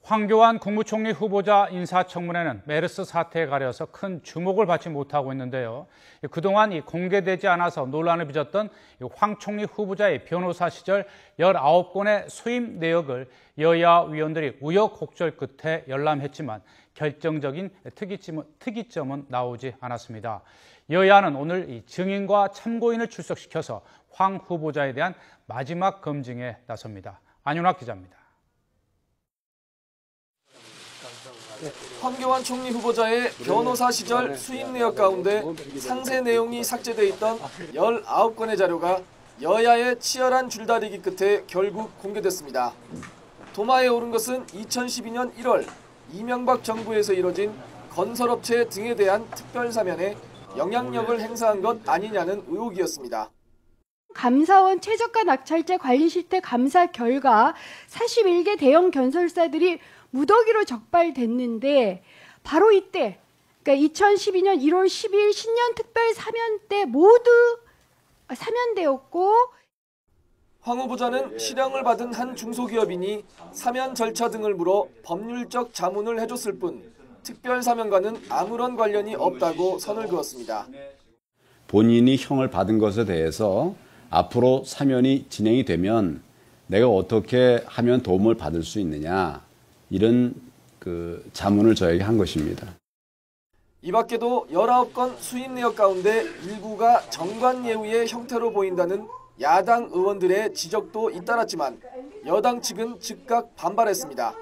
황교안 국무총리 후보자 인사청문회는 메르스 사태에 가려서 큰 주목을 받지 못하고 있는데요. 그동안 공개되지 않아서 논란을 빚었던 황 총리 후보자의 변호사 시절 19건의 수임 내역을 여야 위원들이 우여곡절 끝에 열람했지만 결정적인 특이점은 나오지 않았습니다. 여야는 오늘 증인과 참고인을 출석시켜서 황 후보자에 대한 마지막 검증에 나섭니다. 안윤학 기자입니다. 황교안 총리 후보자의 변호사 시절 수임 내역 가운데 상세 내용이 삭제돼 있던 19건의 자료가 여야의 치열한 줄다리기 끝에 결국 공개됐습니다. 도마에 오른 것은 2012년 1월 이명박 정부에서 이뤄진 건설업체 등에 대한 특별사면에 영향력을 행사한 것 아니냐는 의혹이었습니다. 감사원 최저가 낙찰제 관리 실태 감사 결과 41개 대형 건설사들이 무더기로 적발됐는데 바로 이때 그러니까 2012년 1월 12일 신년 특별 사면 때 모두 사면되었고 황 후보자는 실형을 받은 한 중소기업인이 사면 절차 등을 물어 법률적 자문을 해줬을 뿐 특별 사면과는 아무런 관련이 없다고 선을 그었습니다. 본인이 형을 받은 것에 대해서 앞으로 사면이 진행이 되면 내가 어떻게 하면 도움을 받을 수 있느냐 이런 자문을 저에게 한 것입니다. 이 밖에도 19건 수임 내역 가운데 일부가 정관예우의 형태로 보인다는 야당 의원들의 지적도 잇따랐지만 여당 측은 즉각 반발했습니다.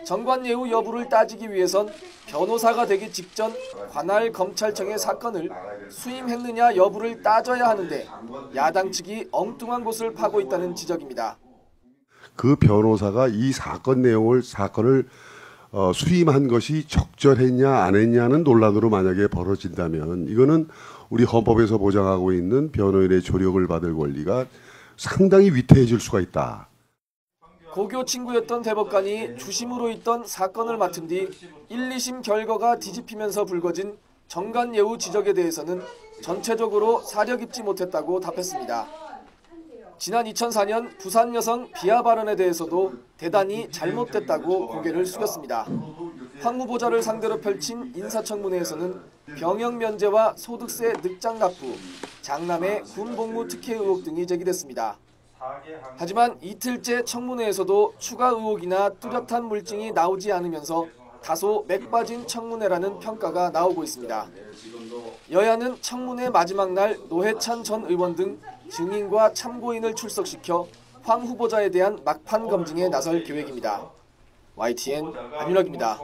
정관예우 여부를 따지기 위해선 변호사가 되기 직전 관할 검찰청의 사건을 수임했느냐 여부를 따져야 하는데 야당 측이 엉뚱한 곳을 파고 있다는 지적입니다. 그 변호사가 이 사건을 수임한 것이 적절했냐 안 했냐는 논란으로 만약에 벌어진다면 이거는 우리 헌법에서 보장하고 있는 변호인의 조력을 받을 권리가 상당히 위태해질 수가 있다. 고교 친구였던 대법관이 주심으로 있던 사건을 맡은 뒤 1, 2심 결과가 뒤집히면서 불거진 정관예우 지적에 대해서는 전체적으로 사려 깊지 못했다고 답했습니다. 지난 2004년 부산 여성 비하 발언에 대해서도 대단히 잘못됐다고 고개를 숙였습니다. 황 후보자를 상대로 펼친 인사청문회에서는 병역 면제와 소득세 늑장 납부, 장남의 군복무 특혜 의혹 등이 제기됐습니다. 하지만 이틀째 청문회에서도 추가 의혹이나 뚜렷한 물증이 나오지 않으면서 다소 맥 빠진 청문회라는 평가가 나오고 있습니다. 여야는 청문회 마지막 날 노회찬 전 의원 등 증인과 참고인을 출석시켜 황 후보자에 대한 막판 검증에 나설 계획입니다. YTN 안윤학입니다.